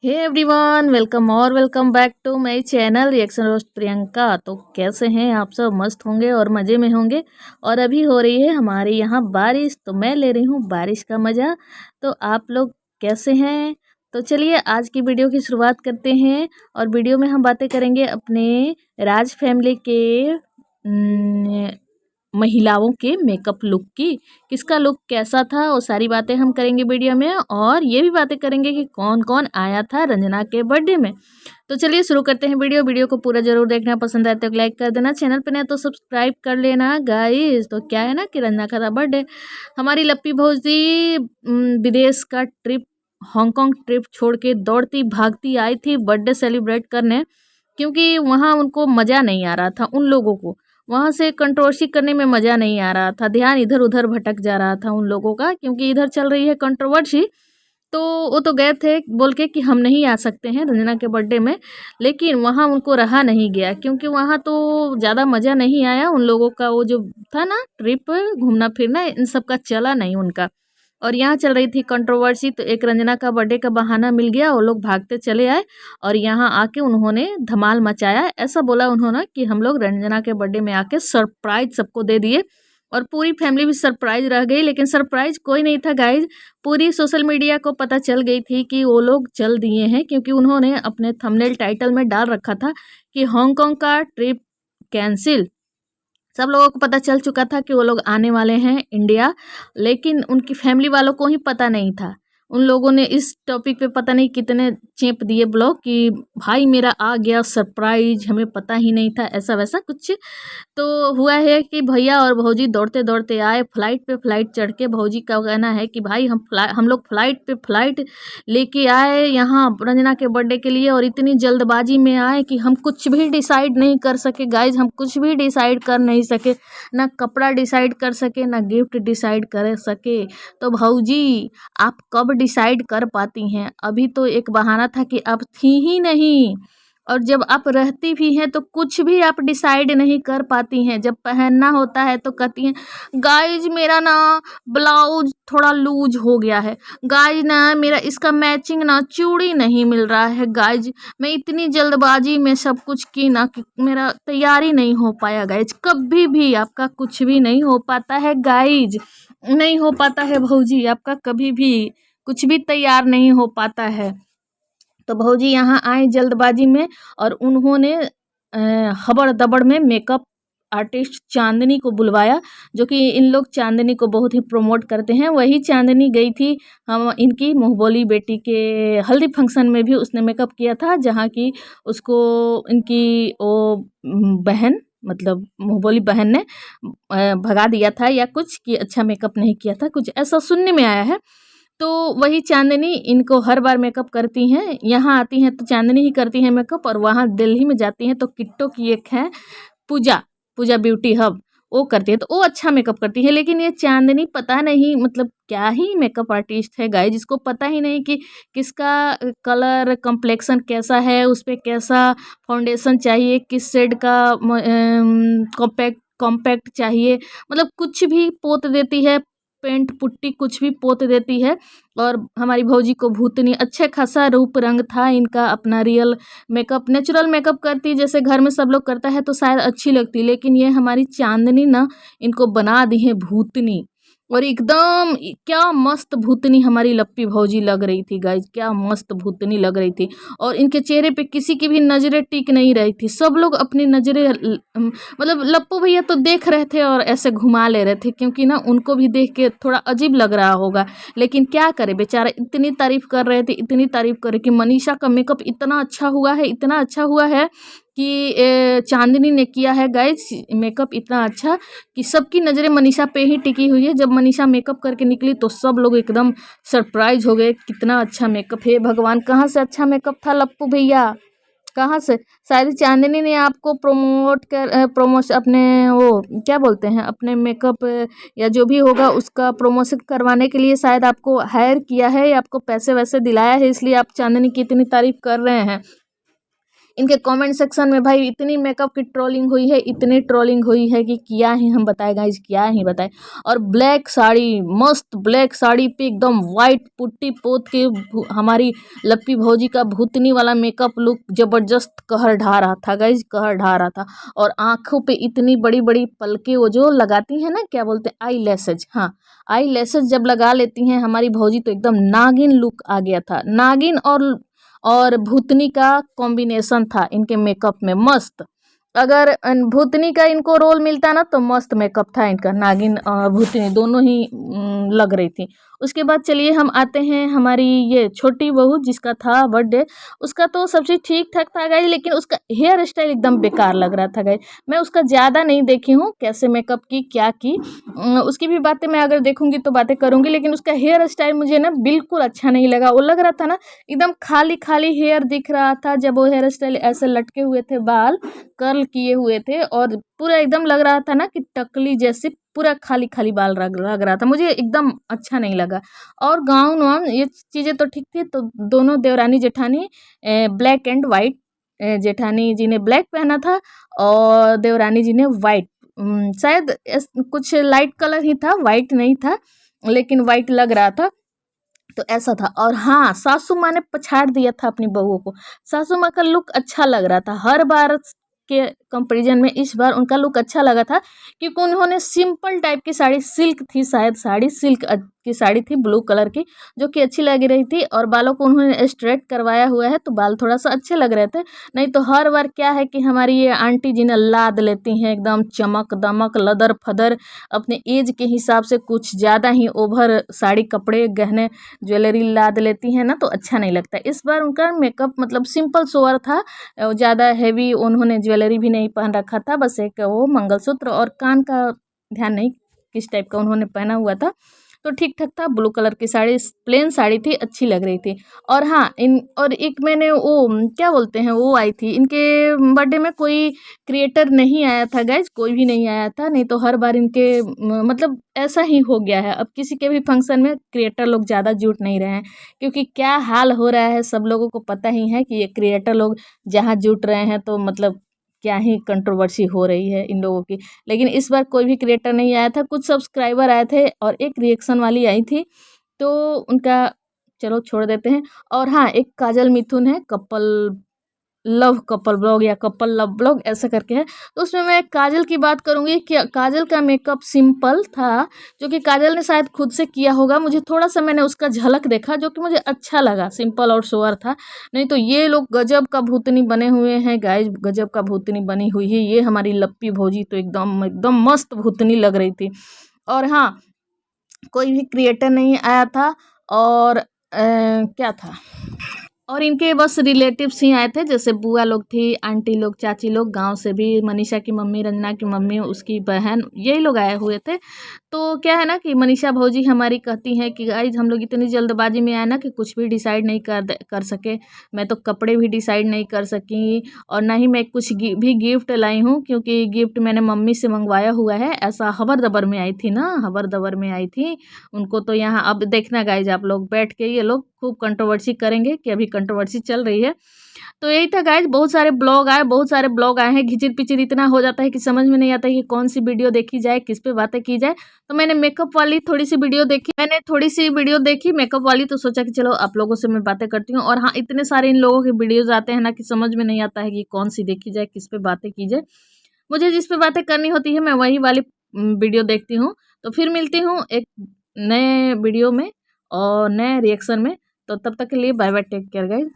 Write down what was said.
Hey everyone, welcome back to my channel reaction roast Priyanka. तो कैसे हैं आप सब? मस्त होंगे और मज़े में होंगे। और अभी हो रही है हमारे यहाँ बारिश, तो मैं ले रही हूँ बारिश का मज़ा। तो आप लोग कैसे हैं? तो चलिए आज की वीडियो की शुरुआत करते हैं। और वीडियो में हम बातें करेंगे अपने राज फैमिली के महिलाओं के मेकअप लुक की। किसका लुक कैसा था वो सारी बातें हम करेंगे वीडियो में। और ये भी बातें करेंगे कि कौन कौन आया था रंजना के बर्थडे में। तो चलिए शुरू करते हैं वीडियो को पूरा जरूर देखना। पसंद आए तो लाइक कर देना, चैनल पे नए तो सब्सक्राइब कर लेना गाइस। तो क्या है ना कि रंजना का था बर्थडे। हमारी लप्पी भौजी विदेश का ट्रिप, हांगकांग ट्रिप छोड़ के दौड़ती भागती आई थी बर्थडे सेलिब्रेट करने, क्योंकि वहाँ उनको मज़ा नहीं आ रहा था। उन लोगों को वहाँ से कंट्रोवर्सी करने में मज़ा नहीं आ रहा था, ध्यान इधर उधर भटक जा रहा था उन लोगों का, क्योंकि इधर चल रही है कंट्रोवर्सी। तो वो तो गए थे बोल के कि हम नहीं आ सकते हैं रंजना के बर्थडे में, लेकिन वहाँ उनको रहा नहीं गया, क्योंकि वहाँ तो ज़्यादा मज़ा नहीं आया उन लोगों का। वो जो था ना ट्रिप, घूमना फिरना, इन सब का चला नहीं उनका। और यहाँ चल रही थी कंट्रोवर्सी, तो एक रंजना का बर्थडे का बहाना मिल गया, वो लोग भागते चले आए और यहाँ आके उन्होंने धमाल मचाया। ऐसा बोला उन्होंने कि हम लोग रंजना के बर्थडे में आके सरप्राइज सबको दे दिए। और पूरी फैमिली भी सरप्राइज रह गई, लेकिन सरप्राइज कोई नहीं था गाइज। पूरी सोशल मीडिया को पता चल गई थी कि वो लोग चल दिए हैं, क्योंकि उन्होंने अपने थंबनेल टाइटल में डाल रखा था कि हांगकांग का ट्रिप कैंसिल। सब लोगों को पता चल चुका था कि वो लोग आने वाले हैं इंडिया, लेकिन उनकी फैमिली वालों को ही पता नहीं था। उन लोगों ने इस टॉपिक पे पता नहीं कितने चेप दिए ब्लॉग कि भाई मेरा आ गया सरप्राइज, हमें पता ही नहीं था, ऐसा वैसा कुछ। तो हुआ है कि भैया और भौजी दौड़ते दौड़ते आए, फ्लाइट पे फ्लाइट चढ़ के। भौजी का कहना है कि भाई हम लोग फ्लाइट पे फ्लाइट लेके आए यहाँ रंजना के बर्थडे के लिए, और इतनी जल्दबाजी में आए कि हम कुछ भी डिसाइड नहीं कर सके गाइज। हम कुछ भी डिसाइड कर नहीं सके, ना कपड़ा डिसाइड कर सके, ना गिफ्ट डिसाइड कर सके। तो भौजी आप कब डिसाइड कर पाती हैं? अभी तो एक बहाना था कि आप थी ही नहीं, और जब आप रहती भी हैं तो कुछ भी आप डिसाइड नहीं कर पाती हैं। जब पहनना होता है तो कहती हैं गाइज मेरा ना ब्लाउज थोड़ा लूज हो गया है, गाइज ना मेरा इसका मैचिंग ना चूड़ी नहीं मिल रहा है, गाइज मैं इतनी जल्दबाजी में सब कुछ की ना कि मेरा तैयारी नहीं हो पाया। गाइज कभी भी आपका कुछ भी नहीं हो पाता है गाइज, नहीं हो पाता है भौजी, आपका कभी भी कुछ भी तैयार नहीं हो पाता है। तो भौजी यहाँ आए जल्दबाजी में, और उन्होंने हबड़ दबड़ में मेकअप आर्टिस्ट चांदनी को बुलवाया, जो कि इन लोग चांदनी को बहुत ही प्रमोट करते हैं। वही चांदनी गई थी हम इनकी मुँहबोली बेटी के हल्दी फंक्शन में भी, उसने मेकअप किया था, जहाँ की उसको इनकी वो बहन, मतलब मुँहबोली बहन ने भगा दिया था या कुछ, कि अच्छा मेकअप नहीं किया था, कुछ ऐसा सुनने में आया है। तो वही चांदनी इनको हर बार मेकअप करती हैं, यहाँ आती हैं तो चांदनी ही करती हैं मेकअप, और वहाँ दिल्ली में जाती हैं तो किट्टो की एक है पूजा, पूजा ब्यूटी हब, वो करती है, तो वो अच्छा मेकअप करती है। लेकिन ये चांदनी पता नहीं मतलब क्या ही मेकअप आर्टिस्ट है गाइस, जिसको पता ही नहीं कि किसका कलर कम्प्लेक्शन कैसा है, उस पर कैसा फाउंडेशन चाहिए, किस शेड का कॉम्पैक्ट चाहिए, मतलब कुछ भी पोत देती है, पेंट पुट्टी कुछ भी पोत देती है। और हमारी भौजी को भूतनी, अच्छे खासा रूप रंग था इनका, अपना रियल मेकअप नेचुरल मेकअप करती, जैसे घर में सब लोग करता है तो शायद अच्छी लगती, लेकिन ये हमारी चांदनी ना इनको बना दी है भूतनी। और एकदम क्या मस्त भूतनी हमारी लप्पी भौजी लग रही थी गाइज, क्या मस्त भूतनी लग रही थी। और इनके चेहरे पे किसी की भी नज़रें टिक नहीं रही थी, सब लोग अपनी नज़रें मतलब लप्पू भैया तो देख रहे थे और ऐसे घुमा ले रहे थे, क्योंकि ना उनको भी देख के थोड़ा अजीब लग रहा होगा। लेकिन क्या करे बेचारा, इतनी तारीफ़ कर रहे थे, इतनी तारीफ़ कर रहे कि मनीषा का मेकअप इतना अच्छा हुआ है, इतना अच्छा हुआ है कि चांदनी ने किया है गाइज मेकअप इतना अच्छा कि सबकी नज़रें मनीषा पे ही टिकी हुई है। जब मनीषा मेकअप करके निकली तो सब लोग एकदम सरप्राइज हो गए, कितना अच्छा मेकअप है। भगवान कहाँ से अच्छा मेकअप था लप्पू भैया, कहाँ से? शायद चांदनी ने आपको प्रमोशन अपने वो क्या बोलते हैं, अपने मेकअप या जो भी होगा उसका प्रमोशन करवाने के लिए शायद आपको हायर किया है, या आपको पैसे वैसे दिलाया है, इसलिए आप चांदनी की इतनी तारीफ़ कर रहे हैं। इनके कमेंट सेक्शन में भाई इतनी मेकअप की ट्रोलिंग हुई है, इतनी ट्रोलिंग हुई है कि क्या ही हम बताए गाइस, क्या ही बताए। और ब्लैक साड़ी, मस्त ब्लैक साड़ी पे एकदम वाइट पुट्टी पोत के हमारी लप्पी भौजी का भूतनी वाला मेकअप लुक जबरदस्त कहर ढा रहा था गाइस, कहर ढा रहा था। और आंखों पे इतनी बड़ी बड़ी पलके वो जो लगाती हैं ना, क्या बोलते हैं, आई लैसेज, हाँ आई लैसेज जब लगा लेती हैं हमारी भौजी तो एकदम नागिन लुक आ गया था। नागिन और भूतनी का कॉम्बिनेशन था इनके मेकअप में, मस्त। अगर भूतनी का इनको रोल मिलता ना तो मस्त मेकअप था इनका, नागिन और भूतनी दोनों ही लग रही थी। उसके बाद चलिए हम आते हैं हमारी ये छोटी बहू जिसका था बर्थडे। उसका तो सब चीज़ ठीक ठाक था गाइस, लेकिन उसका हेयर स्टाइल एकदम बेकार लग रहा था गाइस। मैं उसका ज़्यादा नहीं देखी हूँ कैसे मेकअप की, क्या की, उसकी भी बातें मैं अगर देखूंगी तो बातें करूंगी, लेकिन उसका हेयर स्टाइल मुझे ना बिल्कुल अच्छा नहीं लगा। वो लग रहा था ना एकदम खाली खाली हेयर दिख रहा था, जब वो हेयर स्टाइल ऐसे लटके हुए थे, बाल कर्ल किए हुए थे और पूरा एकदम लग रहा था ना कि टकली जैसे पूरा खाली खाली बाल लग रहा था, मुझे एकदम अच्छा नहीं लगा। और गाउन वाउन ये चीज़ें तो ठीक थी। तो दोनों Devrani Jethani black and white, जेठानी जी ने ब्लैक पहना था और देवरानी जी ने वाइट, शायद कुछ लाइट कलर ही था, वाइट नहीं था, लेकिन वाइट लग रहा था। तो ऐसा था। और हाँ, सासू माँ ने पछाड़ दिया था अपनी बहुओं को। सासू माँ का लुक अच्छा लग रहा था, हर बार के कंपैरिजन में इस बार उनका लुक अच्छा लगा था, क्योंकि उन्होंने सिंपल टाइप की साड़ी, सिल्क थी शायद साड़ी, सिल्क की साड़ी थी ब्लू कलर की, जो कि अच्छी लग रही थी। और बालों को उन्होंने स्ट्रेट करवाया हुआ है तो बाल थोड़ा सा अच्छे लग रहे थे। नहीं तो हर बार क्या है कि हमारी ये आंटी जी ने लाद लेती हैं एकदम चमक दमक लदर फदर, अपने एज के हिसाब से कुछ ज़्यादा ही ओवर साड़ी कपड़े गहने ज्वेलरी लाद लेती हैं ना, तो अच्छा नहीं लगता। इस बार उनका मेकअप मतलब सिंपल सोवर था, ज़्यादा हैवी उन्होंने ज्वेलरी भी नहीं पहन रखा था, बस एक वो मंगलसूत्र और कान का ध्यान नहीं किस टाइप का उन्होंने पहना हुआ था। तो ठीक ठाक था, ब्लू कलर की साड़ी, प्लेन साड़ी थी, अच्छी लग रही थी। और हाँ और एक मैंने वो क्या बोलते हैं वो आई थी इनके बर्थडे में, कोई क्रिएटर नहीं आया था गाइज, कोई भी नहीं आया था। नहीं तो हर बार इनके मतलब ऐसा ही हो गया है, अब किसी के भी फंक्शन में क्रिएटर लोग ज़्यादा जुट नहीं रहे हैं, क्योंकि क्या हाल हो रहा है सब लोगों को पता ही है कि ये क्रिएटर लोग जहाँ जुट रहे हैं तो मतलब क्या ही कंट्रोवर्सी हो रही है इन लोगों की। लेकिन इस बार कोई भी क्रिएटर नहीं आया था, कुछ सब्सक्राइबर आए थे और एक रिएक्शन वाली आई थी, तो उनका चलो छोड़ देते हैं। और हाँ, एक काजल मिथुन है, कपल लव कपल ब्लॉग या कपल लव ब्लॉग ऐसा करके है, तो उसमें मैं काजल की बात करूँगी कि काजल का मेकअप सिंपल था, जो कि काजल ने शायद खुद से किया होगा। मुझे थोड़ा सा मैंने उसका झलक देखा जो कि मुझे अच्छा लगा, सिंपल और सोवर था। नहीं तो ये लोग गजब का भूतनी बने हुए हैं गाइज, गजब का भूतनी बनी हुई है। ये हमारी लप्पी भौजी तो एकदम एकदम मस्त भूतनी लग रही थी। और हाँ, कोई भी क्रिएटर नहीं आया था। और क्या था, और इनके बस रिलेटिव्स ही आए थे, जैसे बुआ लोग थी, आंटी लोग, चाची लोग, गांव से भी मनीषा की मम्मी, रंजना की मम्मी, उसकी बहन, यही लोग आए हुए थे। तो क्या है ना कि मनीषा भौजी हमारी कहती हैं कि गाइज हम लोग इतनी जल्दबाजी में आए ना कि कुछ भी डिसाइड नहीं कर सके। मैं तो कपड़े भी डिसाइड नहीं कर सकी और ना ही मैं कुछ भी गिफ्ट लाई हूँ, क्योंकि गिफ्ट मैंने मम्मी से मंगवाया हुआ है। ऐसा हबर दबर में आई थी ना, हबर दबर में आई थी उनको। तो यहाँ अब देखना गाइज, आप लोग बैठ के ये लोग खूब कंट्रोवर्सी करेंगे कि अभी कंट्रोवर्सी चल रही है। तो यही था गाइज, बहुत सारे ब्लॉग आए हैं, घिचिर पिचिर इतना हो जाता है कि समझ में नहीं आता है कि कौन सी वीडियो देखी जाए, किस पे बातें की जाए। तो मैंने मेकअप वाली थोड़ी सी वीडियो देखी मेकअप वाली, तो सोचा कि चलो आप लोगों से मैं बातें करती हूँ। और हाँ, इतने सारे इन लोगों के वीडियोज आते हैं ना कि समझ में नहीं आता है कि कौन सी देखी जाए, किस पे बातें की जाए। मुझे जिस पे बातें करनी होती है मैं वही वाली वीडियो देखती हूँ। तो फिर मिलती हूँ एक नए वीडियो में और नए रिएक्शन में। तो तब तक के लिए bye bye, take care guys.